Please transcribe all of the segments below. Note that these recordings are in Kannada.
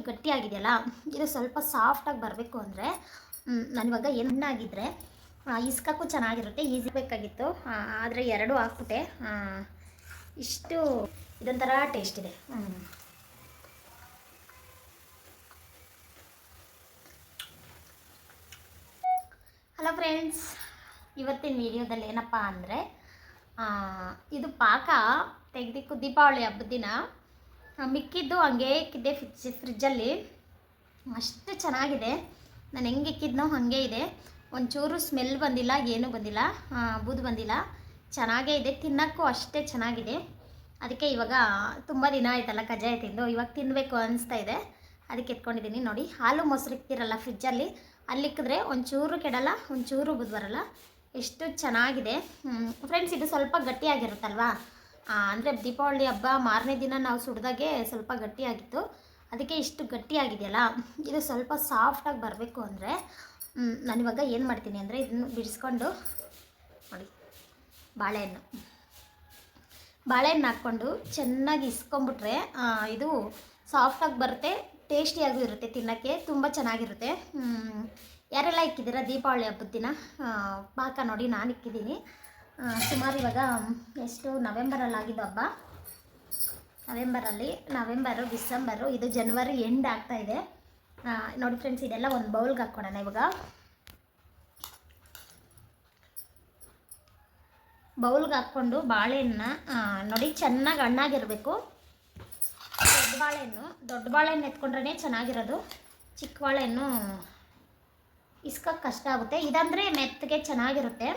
ಗಟ್ಟಿಯಾಗಿದೆಯಲ್ಲ, ಇದು ಸ್ವಲ್ಪ ಸಾಫ್ಟಾಗಿ ಬರಬೇಕು ಅಂದರೆ ನಾನಿವಾಗ ಏನಾಗಿದ್ದರೆ ಇಸ್ಕಕ್ಕೂ ಚೆನ್ನಾಗಿರುತ್ತೆ, ಈಸಿ ಬೇಕಾಗಿತ್ತು. ಆದರೆ ಎರಡೂ ಹಾಕ್ಬಿಟ್ಟೆ. ಇಷ್ಟು ಇದೊಂಥರ ಟೇಸ್ಟ್ ಇದೆ. ಹಲೋ ಫ್ರೆಂಡ್ಸ್, ಇವತ್ತಿನ ವಿಡಿಯೋದಲ್ಲಿ ಏನಪ್ಪ ಅಂದರೆ ಇದು ಪಾಕ ತೆಗೆದಿಕ್ಕು ದೀಪಾವಳಿ ಹಬ್ಬದ ದಿನ ಮಿಕ್ಕಿದ್ದು ಹಂಗೆ ಇಕ್ಕಿದ್ದೆ ಫ್ರಿಜ್ಜಲ್ಲಿ. ಅಷ್ಟು ಚೆನ್ನಾಗಿದೆ. ನಾನು ಹೆಂಗೆ ಇಕ್ಕಿದ್ನೋ ಹಾಗೆ ಇದೆ. ಒಂಚೂರು ಸ್ಮೆಲ್ ಬಂದಿಲ್ಲ, ಏನೂ ಬಂದಿಲ್ಲ, ಬೂದು ಬಂದಿಲ್ಲ. ಚೆನ್ನಾಗೇ ಇದೆ, ತಿನ್ನೋಕ್ಕೂ ಅಷ್ಟೇ ಚೆನ್ನಾಗಿದೆ. ಅದಕ್ಕೆ ಇವಾಗ ತುಂಬ ದಿನ ಆಯ್ತಲ್ಲ ಕಜ್ಜಾಯ ತಿಂದು, ಇವಾಗ ತಿನ್ನಬೇಕು ಅನಿಸ್ತಾ ಇದೆ. ಅದಕ್ಕೆ ಎತ್ಕೊಂಡಿದ್ದೀನಿ. ನೋಡಿ, ಹಾಲು ಮೊಸರು ಇಕ್ತಿರಲ್ಲ ಫ್ರಿಜ್ಜಲ್ಲಿ, ಅಲ್ಲಿ ಇಕ್ಕಿದ್ರೆ ಒಂಚೂರು ಕೆಡಲ್ಲ, ಒಂಚೂರು ಬೂದು ಬರಲ್ಲ. ಎಷ್ಟು ಚೆನ್ನಾಗಿದೆ ಫ್ರೆಂಡ್ಸ್. ಇದು ಸ್ವಲ್ಪ ಗಟ್ಟಿಯಾಗಿರುತ್ತಲ್ವಾ, ಅಂದರೆ ದೀಪಾವಳಿ ಹಬ್ಬ ಮಾರನೇ ದಿನ ನಾವು ಸುಡ್ದಾಗೆ ಸ್ವಲ್ಪ ಗಟ್ಟಿಯಾಗಿತ್ತು. ಅದಕ್ಕೆ ಇಷ್ಟು ಗಟ್ಟಿಯಾಗಿದೆಯಲ್ಲ, ಇದು ಸ್ವಲ್ಪ ಸಾಫ್ಟಾಗಿ ಬರಬೇಕು ಅಂದರೆ ನಾನಿವಾಗ ಏನು ಮಾಡ್ತೀನಿ ಅಂದರೆ ಇದನ್ನು ಬಿಡಿಸ್ಕೊಂಡು ನೋಡಿ, ಬಾಳೆಹಣ್ಣು ಹಾಕ್ಕೊಂಡು ಚೆನ್ನಾಗಿ ಇಸ್ಕೊಂಬಿಟ್ರೆ ಇದು ಸಾಫ್ಟಾಗಿ ಬರುತ್ತೆ, ಟೇಸ್ಟಿಯಾಗೂ ಇರುತ್ತೆ, ತಿನ್ನೋಕ್ಕೆ ತುಂಬ ಚೆನ್ನಾಗಿರುತ್ತೆ. ಯಾರೆಲ್ಲ ಇಕ್ಕಿದ್ದೀರಾ ದೀಪಾವಳಿ ಹಬ್ಬದ ದಿನ ಪಾಕ? ನೋಡಿ, ನಾನು ಇಕ್ಕಿದ್ದೀನಿ. ಸುಮಾರು ಇವಾಗ ಎಷ್ಟು ನವೆಂಬರಲ್ಲಿ ಆಗಿದ್ದು ಹಬ್ಬ. ನವೆಂಬರು, ಡಿಸೆಂಬರು, ಇದು ಜನವರಿ ಎಂಡ್ ಆಗ್ತಾಯಿದೆ. ನೋಡಿ ಫ್ರೆಂಡ್ಸ್, ಇದೆಲ್ಲ ಒಂದು ಬೌಲ್ಗೆ ಹಾಕ್ಕೊಡೋಣ. ಇವಾಗ ಬೌಲ್ಗೆ ಹಾಕ್ಕೊಂಡು ಬಾಳೆಹಣ್ಣ ನೋಡಿ ಚೆನ್ನಾಗಿ ಹಣ್ಣಾಗಿರಬೇಕು. ದೊಡ್ಡ ಬಾಳೆಹಣ್ಣು ಎತ್ಕೊಂಡ್ರೆ ಚೆನ್ನಾಗಿರೋದು. ಚಿಕ್ಕ ಬಾಳೆಹಣ್ಣು ಇಸ್ಕಕ್ಕೆ ಕಷ್ಟ ಆಗುತ್ತೆ. ಇದಂದರೆ ಮೆತ್ತಗೆ ಚೆನ್ನಾಗಿರುತ್ತೆ.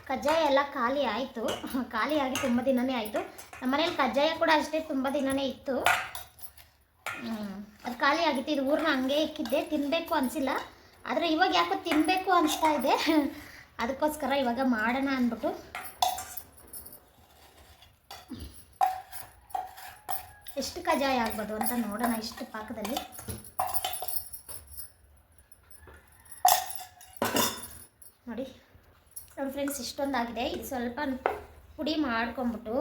ಕಜ್ಜಾಯ ಎಲ್ಲ ಖಾಲಿ ಆಯಿತು, ಖಾಲಿಯಾಗಿ ತುಂಬ ದಿನವೇ ಆಯಿತು. ನಮ್ಮ ಮನೇಲಿ ಕಜ್ಜಾಯ ಕೂಡ ಅಷ್ಟೇ ತುಂಬ ದಿನವೇ ಇತ್ತು, ಅದು ಖಾಲಿ ಆಗಿತ್ತು. ಇದು ಊರನ್ನ ಹಂಗೆ ಇಕ್ಕಿದ್ದೆ, ತಿನ್ನಬೇಕು ಅನಿಸಿಲ್ಲ. ಆದರೆ ಇವಾಗ ಯಾಕೋ ತಿನ್ನಬೇಕು ಅನಿಸ್ತಾ ಇದೆ. ಅದಕ್ಕೋಸ್ಕರ ಇವಾಗ ಮಾಡೋಣ ಅಂದ್ಬಿಟ್ಟು ಎಷ್ಟು ಕಜ್ಜಾಯ ಆಗ್ಬೋದು ಅಂತ ನೋಡೋಣ ಇಷ್ಟು ಪಾಕದಲ್ಲಿ. ನೋಡಿ ಫ್ರೆಂಡ್ಸ್, ಇಷ್ಟೊಂದಾಗಿದೆ. ಇದು ಸ್ವಲ್ಪ ಪುಡಿ ಮಾಡ್ಕೊಂಬಿಟ್ಟು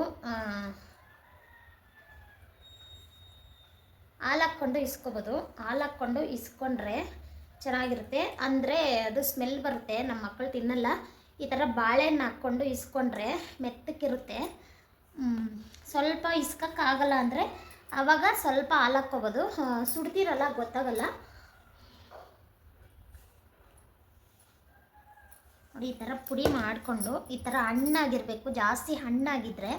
ಹಾಲು ಹಾಕ್ಕೊಂಡು ಇಸ್ಕೊಬೋದು. ಹಾಲು ಹಾಕ್ಕೊಂಡು ಇಸ್ಕೊಂಡ್ರೆ ಚೆನ್ನಾಗಿರುತ್ತೆ. ಅಂದರೆ ಅದು ಸ್ಮೆಲ್ ಬರುತ್ತೆ, ನಮ್ಮ ಮಕ್ಕಳು ತಿನ್ನಲ್ಲ. ಈ ಥರ ಬಾಳೆಹಣ್ಣು ಹಾಕ್ಕೊಂಡು ಇಸ್ಕೊಂಡ್ರೆ ಮೆತ್ತಕ್ಕಿರುತ್ತೆ. ಸ್ವಲ್ಪ ಇಸ್ಕೋಕ್ಕಾಗಲ್ಲ ಅಂದರೆ ಆವಾಗ ಸ್ವಲ್ಪ ಹಾಲು ಹಾಕ್ಕೊಬೋದು. ಸುಡ್ತಿರಲ್ಲ, ಗೊತ್ತಾಗಲ್ಲ. ನೋಡಿ, ಈ ಥರ ಪುಡಿ ಮಾಡಿಕೊಂಡು ಈ ಥರ ಹಣ್ಣಾಗಿರಬೇಕು. ಜಾಸ್ತಿ ಹಣ್ಣಾಗಿದ್ದರೆ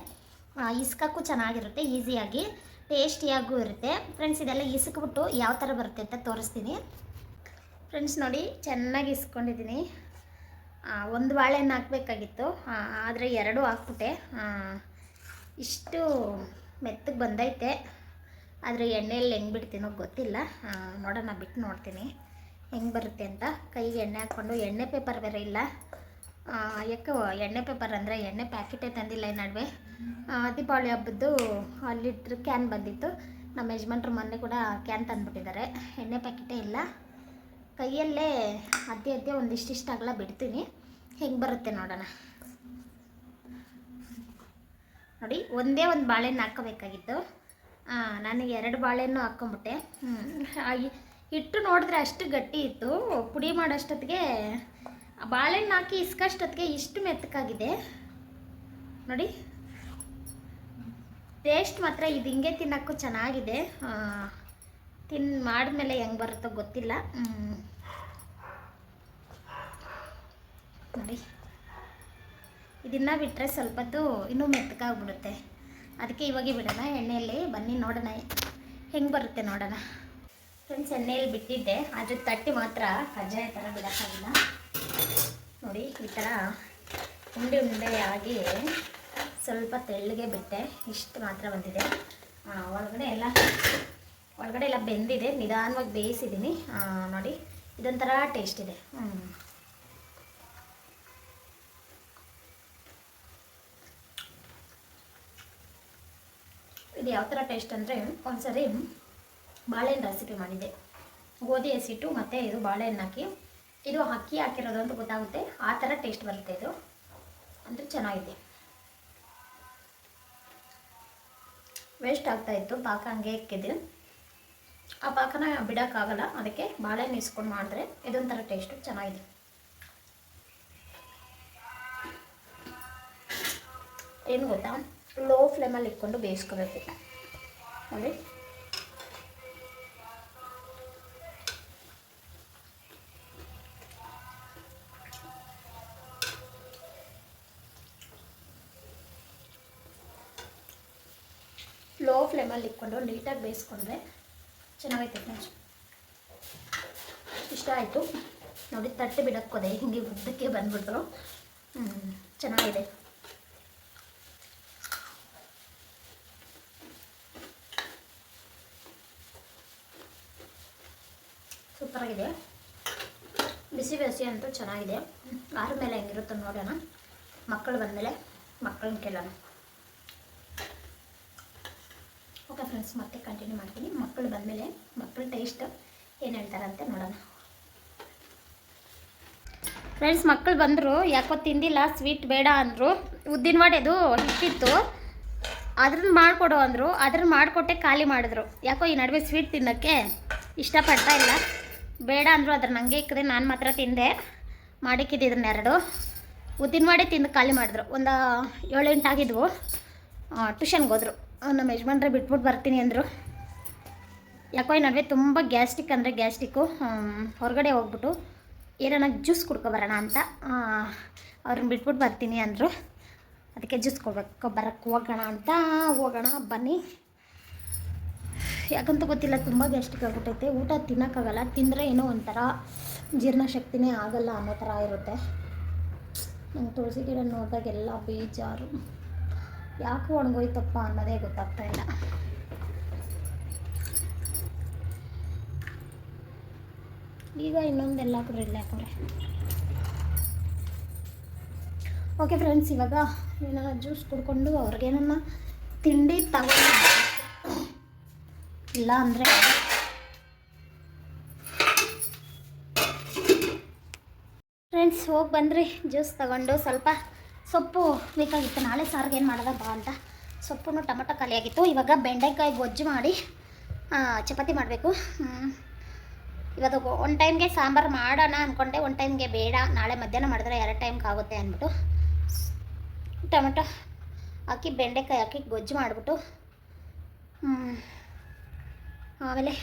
ಇಸ್ಕಕ್ಕೂ ಚೆನ್ನಾಗಿರುತ್ತೆ, ಈಸಿಯಾಗಿ ಟೇಸ್ಟಿಯಾಗೂ ಇರುತ್ತೆ. ಫ್ರೆಂಡ್ಸ್, ಇದೆಲ್ಲ ಇಸ್ಕ್ಬಿಟ್ಟು ಯಾವ ಥರ ಬರುತ್ತೆ ಅಂತ ತೋರಿಸ್ತೀನಿ. ಫ್ರೆಂಡ್ಸ್ ನೋಡಿ, ಚೆನ್ನಾಗಿ ಇಸ್ಕೊಂಡಿದ್ದೀನಿ. ಒಂದು ಬಾಳೆಹಣ್ಣು ಹಾಕಬೇಕಾಗಿತ್ತು, ಆದರೆ ಎರಡೂ ಹಾಕ್ಬಿಟ್ಟೆ. ಇಷ್ಟು ಮೆತ್ತಗೆ ಬಂದೈತೆ. ಆದರೆ ಎಣ್ಣೆಯಲ್ಲಿ ಹೆಂಗೆ ಬಿಡ್ತೀನೋ ಗೊತ್ತಿಲ್ಲ. ನೋಡೋಣ, ಬಿಟ್ಟು ನೋಡ್ತೀನಿ ಹೆಂಗೆ ಬರುತ್ತೆ ಅಂತ. ಕೈಗೆ ಎಣ್ಣೆ ಹಾಕ್ಕೊಂಡು, ಎಣ್ಣೆ ಪೇಪರ್ ಬೇರೆ ಇಲ್ಲ. ಯಾಕೆ ಎಣ್ಣೆ ಪೇಪರ್ ಅಂದರೆ ಎಣ್ಣೆ ಪ್ಯಾಕೆಟೇ ತಂದಿಲ್ಲ ಈ ನಡುವೆ. ದೀಪಾವಳಿ ಹಬ್ಬದ್ದು ಲೀಟ್ರ್ ಕ್ಯಾನ್ ಬಂದಿತ್ತು. ನಮ್ಮ ಯಜಮಾನ್ರು ಮೊನ್ನೆ ಕೂಡ ಕ್ಯಾನ್ ತಂದುಬಿಟ್ಟಿದ್ದಾರೆ. ಎಣ್ಣೆ ಪ್ಯಾಕೆಟೇ ಇಲ್ಲ. ಕೈಯಲ್ಲೇ ಅದ್ದೆ ಒಂದಿಷ್ಟಿಷ್ಟಾಗಲ್ಲ ಬಿಡ್ತೀನಿ, ಹೆಂಗೆ ಬರುತ್ತೆ ನೋಡೋಣ. ನೋಡಿ, ಒಂದೇ ಒಂದು ಬಾಳೆಹಣ್ಣು ಹಾಕ್ಕೋಬೇಕಾಗಿತ್ತು. ನನಗೆ 2 ಬಾಳೆಹಣ್ಣು ಹಾಕ್ಕೊಂಬಿಟ್ಟೆ. ಹಿಟ್ಟು ನೋಡಿದ್ರೆ ಅಷ್ಟು ಗಟ್ಟಿ ಇತ್ತು. ಪುಡಿ ಮಾಡೋಷ್ಟೊತ್ತಿಗೆ ಬಾಳೆಹಣ್ಣು ಹಾಕಿ ಇಸ್ಕಷ್ಟೊತ್ತಿಗೆ ಇಷ್ಟು ಮೆತ್ತಕ್ಕಾಗಿದೆ. ನೋಡಿ, ಟೇಸ್ಟ್ ಮಾತ್ರ ಇದು ಹಿಂಗೆ ತಿನ್ನೋಕ್ಕೂ ಚೆನ್ನಾಗಿದೆ. ಮಾಡಿದ್ಮೇಲೆ ಹೆಂಗೆ ಬರುತ್ತೋ ಗೊತ್ತಿಲ್ಲ. ನೋಡಿ, ಇದನ್ನು ಬಿಟ್ಟರೆ ಸ್ವಲ್ಪದ್ದು ಇನ್ನೂ ಮೆತ್ತಗಾಗ್ಬಿಡುತ್ತೆ. ಅದಕ್ಕೆ ಇವಾಗೇ ಬಿಡೋಣ ಎಣ್ಣೆಯಲ್ಲಿ. ಬನ್ನಿ ನೋಡೋಣ ಹೆಂಗೆ ಬರುತ್ತೆ ನೋಡೋಣ. ಫ್ರೆಂಡ್ಸ್, ಎಣ್ಣೆಯಲ್ಲಿ ಬಿಟ್ಟಿದ್ದೆ, ಅದ್ರ ತಟ್ಟಿ ಮಾತ್ರ ಕಜ್ಜಾಯ ಥರ ಬಿಡೋಕ್ಕಾಗಿಲ್ಲ. ನೋಡಿ, ಈ ಥರ ಉಂಡೆ ಆಗಿ ಸ್ವಲ್ಪ ತೆಳ್ಳಗೆ ಬಿಟ್ಟೆ. ಇಷ್ಟು ಮಾತ್ರ ಬಂದಿದೆ. ಒಳಗಡೆ ಎಲ್ಲ ಬೆಂದಿದೆ. ನಿಧಾನವಾಗಿ ಬೇಯಿಸಿದ್ದೀನಿ. ನೋಡಿ, ಇದೊಂಥರ ಟೇಸ್ಟ್ ಇದೆ. ಇದು ಯಾವ ಥರ ಟೇಸ್ಟ್ ಅಂದರೆ, ಒಂದ್ಸರಿ ಬಾಳೆಹಣ್ಣು ರೆಸಿಪಿ ಮಾಡಿದ್ದೆ. ಗೋಧಿ ಹಸಿಟ್ಟು ಮತ್ತು ಇದು ಬಾಳೆಹಣ್ಣು ಹಾಕಿ, ಇದು ಅಕ್ಕಿ ಹಾಕಿರೋದು ಅಂತ ಗೊತ್ತಾಗುತ್ತೆ. ಆ ಥರ ಟೇಸ್ಟ್ ಬರುತ್ತೆ ಇದು, ಅಂದರೆ ಚೆನ್ನಾಗಿದೆ. ವೇಸ್ಟ್ ಆಗ್ತಾಯಿತ್ತು. ಪಾಕ ಹಂಗೆ ಇಕ್ಕಿದೆ. ಆ ಪಾಕನ ಬಿಡೋಕ್ಕಾಗಲ್ಲ, ಅದಕ್ಕೆ ಬಾಳೆಹಣ್ಣು ಇಸ್ಕೊಂಡು ಮಾಡಿದ್ರೆ ಇದೊಂಥರ ಟೇಸ್ಟು ಚೆನ್ನಾಗಿದೆ. ಏನು ಗೊತ್ತಾ, ಲೋ ಫ್ಲೇಮಲ್ಲಿ ಇಟ್ಕೊಂಡು ಬೇಯಿಸ್ಕೋಬೇಕು ನೋಡಿ. ಲೋ ಫ್ಲೇಮಲ್ಲಿ ಇಟ್ಕೊಂಡು ನೀಟಾಗಿ ಬೇಯಿಸ್ಕೊಂಡ್ರೆ ಚೆನ್ನಾಗೈತೆ ಫ್ರೆಂಡ್ಸ್. ಇಷ್ಟ ಆಯಿತು ನೋಡಿ. ತಟ್ಟೆ ಬಿಡಕ್ಕೋದೆ ಹಿಂಗೆ ಉದ್ದಕ್ಕೆ ಬಂದ್ಬಿಟ್ರು. ಚೆನ್ನಾಗಿದೆ. ಸೂಪರಾಗಿದೆ. ಬಿಸಿ ಬಿಸಿ ಅಂತೂ ಚೆನ್ನಾಗಿದೆ. ಆರ ಮೇಲೆ ಹೆಂಗಿರುತ್ತೆ ನೋಡೋಣ. ಮಕ್ಕಳು ಬಂದಮೇಲೆ ಮಕ್ಕಳನ್ನ ಕೇಳೋಣ. ಓಕೆ ಫ್ರೆಂಡ್ಸ್, ಮತ್ತೆ ಕಂಟಿನ್ಯೂ ಮಾಡ್ತೀನಿ. ಮಕ್ಕಳು ಬಂದಮೇಲೆ ಮಕ್ಕಳ ಟೇಸ್ಟ್ ಏನು ಹೇಳ್ತಾರಂತೆ ನೋಡೋಣ. ಫ್ರೆಂಡ್ಸ್, ಮಕ್ಕಳು ಬಂದರು. ಯಾಕೋ ತಿಂದಿಲ್ಲ, ಸ್ವೀಟ್ ಬೇಡ ಅಂದರು. ಉದ್ದಿನ ವಡೆದು ಹಿಟ್ಟಿತ್ತು, ಅದ್ರನ್ನ ಮಾಡಿಕೊಡು ಅಂದರು. ಅದ್ರನ್ನ ಮಾಡಿಕೊಟ್ಟೆ ಖಾಲಿ ಮಾಡಿದ್ರು. ಯಾಕೋ ಈ ನಡುವೆ ಸ್ವೀಟ್ ತಿನ್ನೋಕ್ಕೆ ಇಷ್ಟಪಡ್ತಾ ಇಲ್ಲ. ಬೇಡ ಅಂದರು. ಅದ್ರ ಹಂಗೆ ಇಕ್ಕದೆ ನಾನು ಮಾತ್ರ ತಿಂದೆ. ಮಾಡಿಕ್ಕಿದ್ದು ಇದನ್ನೆರಡು ಉದ್ದಿನ ವಡೆ ತಿಂದು ಖಾಲಿ ಮಾಡಿದ್ರು. ಒಂದು 7-8 ಆಗಿದ್ವು. ಟ್ಯೂಷನ್ಗೆ ಹೋದರು. ನಮ್ಮ ಯಜಮಾನ್ರೆ ಬಿಟ್ಬಿಟ್ಟು ಬರ್ತೀನಿ ಅಂದರು. ಯಾಕೋ ಈ ನಡುವೆ ತುಂಬ ಗ್ಯಾಸ್ಟ್ರಿಕ್ ಅಂದರೆ ಗ್ಯಾಸ್ಟ್ರಿಕ್ಕು. ಹೊರಗಡೆ ಹೋಗ್ಬಿಟ್ಟು ಏನಾರ ಜ್ಯೂಸ್ ಕುಡ್ಕೊಬರೋಣ ಅಂತ ಅವ್ರನ್ನ ಬಿಟ್ಬಿಟ್ಟು ಬರ್ತೀನಿ ಅಂದರು. ಅದಕ್ಕೆ ಜ್ಯೂಸ್ ಬರೋಕ್ಕೆ ಹೋಗೋಣ ಅಂತ ಹೋಗೋಣ ಬನ್ನಿ. ಯಾಕಂತ ಗೊತ್ತಿಲ್ಲ, ತುಂಬ ಗ್ಯಾಸ್ಟ್ರಿಕ್ ಆಗ್ಬಿಟ್ಟೈತೆ. ಊಟ ತಿನ್ನೋಕ್ಕಾಗಲ್ಲ. ತಿಂದರೆ ಏನೋ ಒಂಥರ ಜೀರ್ಣಶಕ್ತಿನೇ ಆಗಲ್ಲ ಅನ್ನೋ ಥರ ಇರುತ್ತೆ. ನಂಗೆ ತುಳಸಿ ಗಿಡ ನೋಡಿದಾಗೆಲ್ಲ ಬೇಜಾರು. ಯಾಕೆ ಒಣಗೋಯ್ತಪ್ಪ ಅನ್ನೋದೇ ಗೊತ್ತಾಗ್ತಾ ಇಲ್ಲ. ಈಗ ಇನ್ನೊಂದೆಲ್ಲ ಹಾಕಿದ್ರೆ ಹಾಕಿದ್ರೆ ಓಕೆ ಫ್ರೆಂಡ್ಸ್, ಇವಾಗ ಏನಾರ ಜ್ಯೂಸ್ ಕುಡ್ಕೊಂಡು ಅವ್ರಿಗೇನನ್ನ ತಿಂಡಿ ತಗೊಂಡು, ಇಲ್ಲ ಅಂದರೆ ಫ್ರೆಂಡ್ಸ್ ಹೋಗಿ ಬಂದ್ರಿ. ಜ್ಯೂಸ್ ತಗೊಂಡು ಸ್ವಲ್ಪ ಸೊಪ್ಪು ಬೇಕಾಗಿತ್ತು. ನಾಳೆ ಸಾರಿಗೆ ಏನು ಮಾಡೋದ ಬಾ ಅಂತ. ಸೊಪ್ಪು ಟೊಮಟೊ ಖಾಲಿಯಾಗಿತ್ತು. ಇವಾಗ ಬೆಂಡೆಕಾಯಿ ಗೊಜ್ಜು ಮಾಡಿ ಚಪಾತಿ ಮಾಡಬೇಕು. ಇವತ್ತು ಒಂದು ಟೈಮ್ಗೆ ಸಾಂಬಾರು ಮಾಡೋಣ ಅಂದ್ಕೊಂಡೆ. ಒಂದು ಟೈಮ್ಗೆ ಬೇಡ, ನಾಳೆ ಮಧ್ಯಾಹ್ನ ಮಾಡಿದ್ರೆ 2 ಟೈಮ್ಗೆ ಆಗುತ್ತೆ ಅಂದ್ಬಿಟ್ಟು ಟೊಮೆಟೊ ಹಾಕಿ ಬೆಂಡೆಕಾಯಿ ಹಾಕಿ ಗೊಜ್ಜು ಮಾಡಿಬಿಟ್ಟು ಆಮೇಲೆ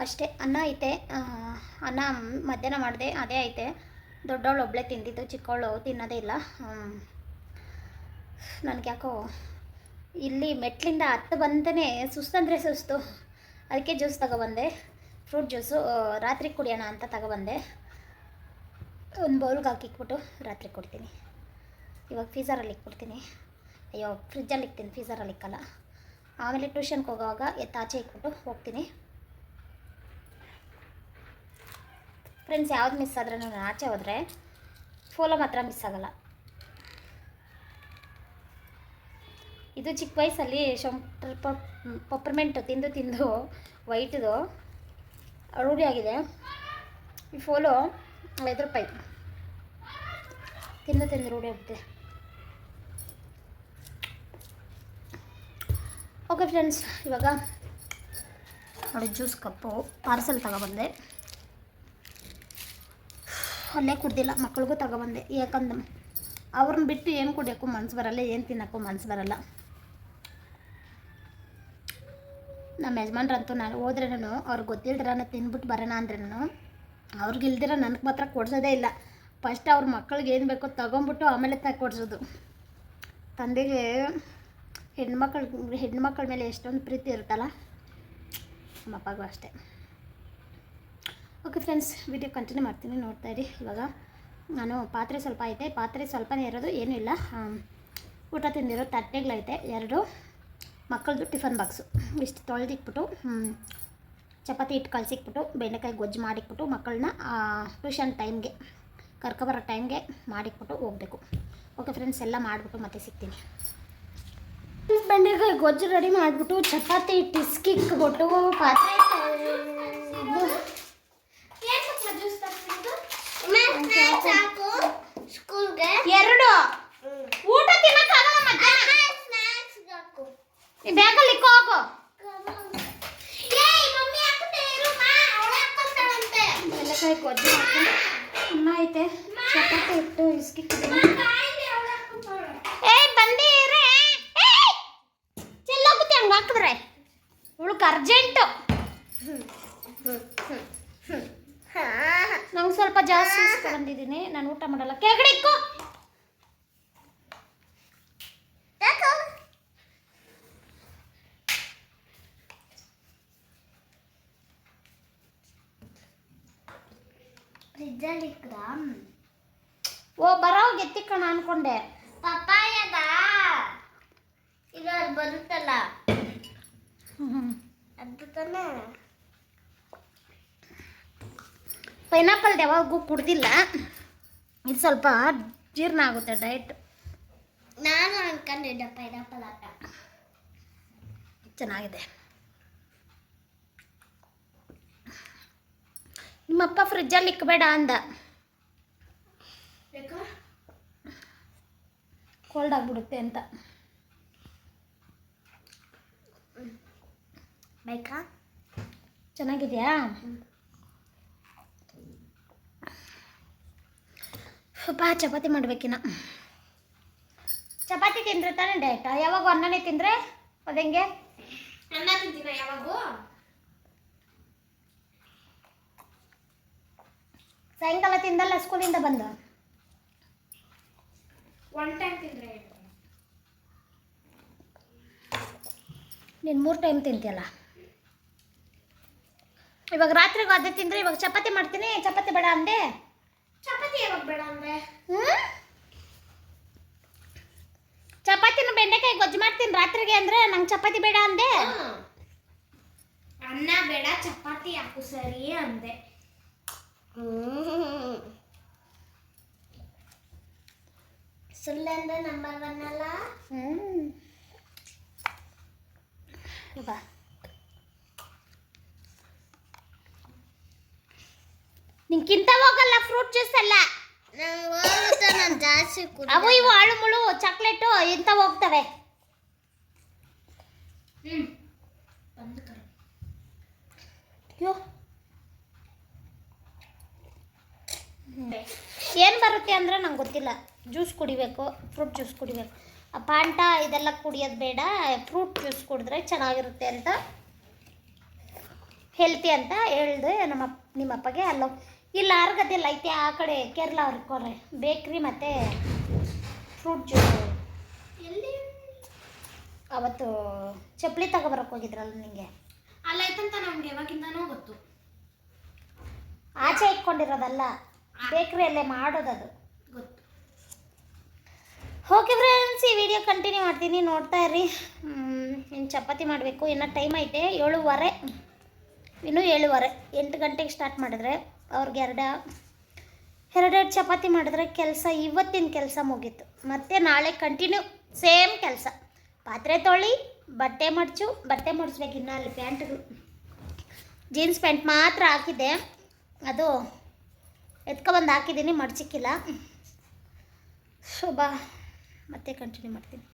ಅಷ್ಟೇ. ಅನ್ನ ಐತೆ. ಅನ್ನ ಮಧ್ಯಾಹ್ನ ಮಾಡಿದೆ, ಅದೇ ಐತೆ. ದೊಡ್ಡವಳು ಒಬ್ಬಳೇ ತಿಂದಿದ್ದು, ಚಿಕ್ಕವಳು ತಿನ್ನೋದೇ ಇಲ್ಲ. ನನಗೆ ಯಾಕೋ ಇಲ್ಲಿ ಮೆಟ್ಲಿಂದ ಹತ್ತು ಬಂದೇ ಸುಸ್ತಂದರೆ ಸುಸ್ತು. ಅದಕ್ಕೆ ಜ್ಯೂಸ್ ತಗೊಬಂದೆ, ಫ್ರೂಟ್ ಜ್ಯೂಸು. ರಾತ್ರಿ ಕುಡಿಯೋಣ ಅಂತ ತಗೊಬಂದೆ. ಒಂದು ಬೌಲ್ಗೆ ಹಾಕಿಕ್ಬಿಟ್ಟು ರಾತ್ರಿ ಕೊಡ್ತೀನಿ. ಇವಾಗ ಫೀಸರಲ್ಲಿ ಇಕ್ಬಿಡ್ತೀನಿ. ಅಯ್ಯೋ, ಫ್ರಿಜ್ಜಲ್ಲಿ ಇಕ್ತೀನಿ, ಫೀಸರಲ್ಲಿ ಇಕ್ಕಲ್ಲ. ಆಮೇಲೆ ಟ್ಯೂಷನ್ಗೆ ಹೋಗೋವಾಗ ಆಚೆ ಇಕ್ಬಿಟ್ಟು ಹೋಗ್ತೀನಿ. ಫ್ರೆಂಡ್ಸ್, ಯಾವ್ದು ಮಿಸ್ ಆದರೆ ನಾನು ಆಚೆ ಹೋದರೆ ಫೋಲೋ ಮಾತ್ರ ಮಿಸ್ ಆಗೋಲ್ಲ. ಇದು ಚಿಕ್ಕ ವಯಸ್ಸಲ್ಲಿ ಪಪ್ಪರ್ಮೆಂಟು ತಿಂದು ತಿಂದು ವೈಟ್ದು ರೂಢಿ ಆಗಿದೆ. ಈ ಫೋಲೋ 5 ರೂಪಾಯಿ ತಿಂದು ತಿಂದು ರೂಢಿ ಆಗುತ್ತೆ. ಓಕೆ ಫ್ರೆಂಡ್ಸ್, ಇವಾಗ ನೋಡಿ ಜ್ಯೂಸ್ ಕಪ್ಪು ಪಾರ್ಸಲ್ ತಗೊಬಂದೆ. ಅಲ್ಲೇ ಕುಡ್ದಿಲ್ಲ, ಮಕ್ಳಿಗೂ ತಗೊಬಂದೆ. ಯಾಕಂದ್ರೆ ಅವ್ರನ್ನ ಬಿಟ್ಟು ಏನು ಕುಡಿಯೋಕ್ಕೂ ಮನಸ್ಸು ಬರಲ್ಲ, ಏನು ತಿನ್ನೋಕ್ಕೂ ಮನಸ್ಸು ಬರಲ್ಲ. ನಮ್ಮ ಯಜಮಾನ್ರಂತೂ ನಾನು ಹೋದ್ರೆ ಅವ್ರಿಗೆ ಗೊತ್ತಿಲ್ದಿರ ತಿಂದ್ಬಿಟ್ಟು ಬರೋಣ ಅಂದ್ರೂ ಅವ್ರಿಗಿಲ್ದಿರ ನನಗೆ ಮಾತ್ರ ಕೊಡ್ಸೋದೇ ಇಲ್ಲ. ಫಸ್ಟ್ ಅವ್ರ ಮಕ್ಳಿಗೆ ಏನು ಬೇಕೋ ತಗೊಂಬಿಟ್ಟು ಆಮೇಲೆ ಕೊಡ್ಸೋದು. ತಂದೆಗೆ ಹೆಣ್ಮಕ್ಳ ಮೇಲೆ ಎಷ್ಟೊಂದು ಪ್ರೀತಿ ಇರುತ್ತಲ್ಲ, ನಮ್ಮಪ್ಪಗೂ ಅಷ್ಟೇ. ಓಕೆ ಫ್ರೆಂಡ್ಸ್, ವಿಡಿಯೋ ಕಂಟಿನ್ಯೂ ಮಾಡ್ತೀನಿ, ನೋಡ್ತಾಯಿರಿ. ಇವಾಗ ನಾನು ಪಾತ್ರೆ ಸ್ವಲ್ಪ ಐತೆ, ಪಾತ್ರೆ ಸ್ವಲ್ಪನೇ ಇರೋದು, ಏನೂ ಇಲ್ಲ. ಊಟ ತಿಂದಿರೋ ತಟ್ಟೆಗಳೈತೆ 2, ಮಕ್ಕಳದು ಟಿಫನ್ ಬಾಕ್ಸು. ಇಷ್ಟು ತೊಳೆದಿಕ್ಬಿಟ್ಟು ಚಪಾತಿ ಇಟ್ಟು ಕಲಸಿಕ್ಬಿಟ್ಟು ಬೆಂಡೆಕಾಯಿ ಗೊಜ್ಜು ಮಾಡಿಕ್ಬಿಟ್ಟು ಮಕ್ಕಳನ್ನ ಟ್ಯೂಷನ್ ಟೈಮ್ಗೆ ಕರ್ಕೊಬರೋ ಟೈಮ್ಗೆ ಮಾಡಿಕ್ಬಿಟ್ಟು ಹೋಗಬೇಕು. ಓಕೆ ಫ್ರೆಂಡ್ಸ್, ಎಲ್ಲ ಮಾಡಿಬಿಟ್ಟು ಮತ್ತೆ ಸಿಗ್ತೀನಿ. ಬೆಂಡೆಕಾಯಿ ಗೊಜ್ಜು ರೆಡಿ ಮಾಡಿಬಿಟ್ಟು ಚಪಾತಿ ಟಿಸ್ಕಿಕ್ಬಿಟ್ಟು ಪಾತ್ರೆ ಎರಡು ಊಟ ತಿನ್ನಕ್ಕಾಗಲ್ಲ. ಅರ್ಜೆಂಟು. ನಂಗೆ ಸ್ವಲ್ಪ ಜಾಸ್ತಿ ಇಸ್ಕೊಂಡಿದ್ದೀನಿ, ನಾನು ಊಟ ಮಾಡಲ್ಲ. ಕೆಳಗಡೆ ಇಕ್ಕೋ. ಓ ಬರೋವಾಗ ಎತ್ತಿಕ್ಕಣ ಅನ್ಕೊಂಡೆ. ಪಪ್ಪಾಯದ ಇದು ಬರುತ್ತಲ್ಲ ಅದು ತಾನೆ. ಪೈನಾಪಲ್ ಯಾವಾಗೂ ಕುಡ್ದಿಲ್ಲ, ಇದು ಸ್ವಲ್ಪ ಜೀರ್ಣ ಆಗುತ್ತೆ ಡಯಟ್. ನಾನು ಅನ್ಕೊಂಡಿದ್ದೆ ಪೈನಾಪಲ್ ಆಟ ಚೆನ್ನಾಗಿದೆ. ನಿಮ್ಮಪ್ಪ ಫ್ರಿಜ್ಜಲ್ಲಿ ಇಕ್ಕಬೇಡ ಅಂದ, ಕೋಲ್ಡ್ ಆಗಿಬಿಡುತ್ತೆ ಅಂತ. ಬೇಕಾ? ಚೆನ್ನಾಗಿದೆಯಾ? ಸ್ವಲ್ಪ ಚಪಾತಿ ಮಾಡ್ಬೇಕಿನ್ನ. ಚಪಾತಿ ತಿಂದ್ರೆ ತಾನೇ ಡಯಟ್. ಯಾವಾಗ ಅನ್ನನೇ ತಿಂದರೆ ಅದಂಗೆ ಅನ್ನ ತಿಂತೀನ ಯಾವಾಗೂ. ಸಾಯಂಕಾಲ ತಿಂದಲ್ಲ ಸ್ಕೂಲಿಂದ ಬಂದು? ಒನ್ ಟೈಮ್ ತಿಂದರೆ. ನೀನು 3 ಟೈಮ್ ತಿಂತೀಯಲ್ಲ. ಇವಾಗ ರಾತ್ರಿಗೂ ಅದೇ ತಿಂದರೆ, ಇವಾಗ ಚಪಾತಿ ಮಾಡ್ತೀನಿ. ಚಪಾತಿ ಬೇಡ ಅಂದೆ. ಚಪಾತಿ ಯಾವಾಗ ಬೇಡ ಅಂದ್ರೆ? ಚಪಾತಿನ ಬೆಂಡೆಕಾಯಿ ಗೊಜ್ಜು ಮಾಡ್ತೀನಿ ರಾತ್ರಿಗೆ ಅಂದರೆ ನಂಗೆ ಚಪಾತಿ ಬೇಡ ಅಂದೆ. ಅನ್ನ ಬೇಡ ಚಪಾತಿ ಹಾಕು ಸರಿ ಅಂದೆ. ಸುಳ್ಳಂದ್ರೆ ನಂಬರ್ 1 ಅಲ್ಲ. ಬಾ ನಿಂಗಿಂತ ಹೋಗಲ್ಲ ಫ್ರೂಟ್ ಜ್ಯೂಸ್ ಎಲ್ಲ. ನಾನು ಜಾಸ್ತಿ ಅವು ಇವು ಆಳು ಮುಳು ಚಾಕ್ಲೇಟು ಇಂಥ ಹೋಗ್ತವೆ. ಏನು ಬರುತ್ತೆ ಅಂದರೆ ನಂಗೆ ಗೊತ್ತಿಲ್ಲ. ಜ್ಯೂಸ್ ಕುಡಿಬೇಕು, ಫ್ರೂಟ್ ಜ್ಯೂಸ್ ಕುಡಿಬೇಕು. ಆ ಪಾಂಟ ಇದೆಲ್ಲ ಕುಡಿಯೋದು ಬೇಡ, ಫ್ರೂಟ್ ಜ್ಯೂಸ್ ಕುಡಿದ್ರೆ ಚೆನ್ನಾಗಿರುತ್ತೆ ಅಂತ, ಹೆಲ್ತಿ ಅಂತ ಹೇಳಿದೆ ನಿಮ್ಮಪ್ಪಗೆ. ಅಲ್ಲೋ ಇಲ್ಲಿ ಆರ್ಗದೆಲ್ಲ ಐತೆ, ಆ ಕಡೆ ಕೇರಳ ಅವ್ರಿಗೆ ಬೇಕ್ರಿ ಮತ್ತು ಫ್ರೂಟ್ ಜ್ಯೂಸ್. ಎಲ್ಲಿ ಅವತ್ತು ಚಪ್ಪಲಿ ತಗೊಬರಕ್ಕೆ ಹೋಗಿದ್ರಲ್ಲ ನಿಂಗೆ, ಅಲ್ಲೈತಂತ ನಮ್ಗೆ ಯಾವಾಗಿಂದನೂ ಗೊತ್ತು. ಆಚೆ ಇಟ್ಕೊಂಡಿರೋದಲ್ಲ, ಬೇಕ್ರಿಯಲ್ಲೇ ಮಾಡೋದದು ಗೊತ್ತು. ಓಕೆ ಫ್ರೆಂಡ್ಸ್, ಈ ವಿಡಿಯೋ ಕಂಟಿನ್ಯೂ ಮಾಡ್ತೀನಿ, ನೋಡ್ತಾ ಇರ್ರಿ. ಇನ್ನು ಚಪಾತಿ ಮಾಡಬೇಕು, ಇನ್ನೂ ಟೈಮ್ ಐತೆ 7:15. ಇನ್ನೂ 7:15, 8 ಗಂಟೆಗೆ ಸ್ಟಾರ್ಟ್ ಮಾಡಿದ್ರೆ ಅವ್ರಿಗೆ ಎರಡೆರಡು ಚಪಾತಿ ಮಾಡಿದ್ರೆ ಕೆಲಸ, ಇವತ್ತಿನ ಕೆಲಸ ಮುಗೀತು. ಮತ್ತು ನಾಳೆ ಕಂಟಿನ್ಯೂ ಸೇಮ್ ಕೆಲಸ. ಪಾತ್ರೆ ತೊಳಿ, ಬಟ್ಟೆ ಮಡಿಸ್ಬೇಕು. ಇನ್ನೂ ಅಲ್ಲಿ ಪ್ಯಾಂಟ್ಗಳು, ಜೀನ್ಸ್ ಪ್ಯಾಂಟ್ ಮಾತ್ರ ಹಾಕಿದ್ದೆ, ಅದು ಎತ್ಕೊಬಂದು ಹಾಕಿದ್ದೀನಿ, ಮಡ್ಚಿಕ್ಕಿಲ್ಲ. ಶುಭ ಮತ್ತೆ ಕಂಟಿನ್ಯೂ ಮಾಡ್ತೀನಿ.